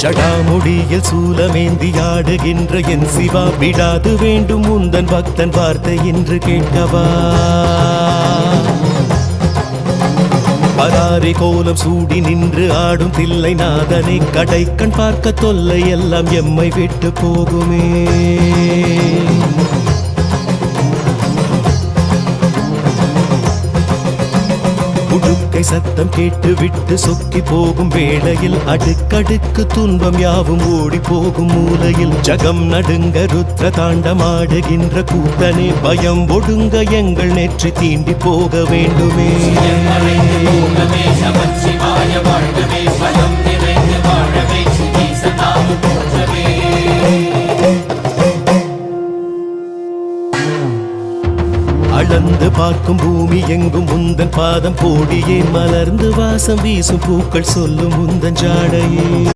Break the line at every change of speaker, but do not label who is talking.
ஜடாமுடியில் சூலமேந்தி ஆடுகின்ற என் சிவா விடாது வேண்டும் உந்தன் பக்தன் வார்த்தை என்று கேட்கவா பராரி கோலம் சூடி நின்று ஆடும் தில்லை நாதனை கடை கண் பார்க்க தொல்லை எல்லாம் எம்மை விட்டு போகுமே உடுக்கை சத்தம் கேட்டு விட்டு சொக்கி போகும் வேளையில் அடுக்கடுக்கு துன்பம் யாவும் ஓடி போகும் மூலையில் ஜகம் நடுங்க ருத்ர தாண்டமாடுகின்ற கூத்தனே பயம் ஒடுங்க எங்கள் நெற்றி தீண்டி போக வேண்டுமே அளந்து பார்க்கும் பூமி எங்கும் உந்தன் பாதம் போடியே மலர்ந்து வாசம் வீசும் பூக்கள் சொல்லும் உந்தன் ஜாடையே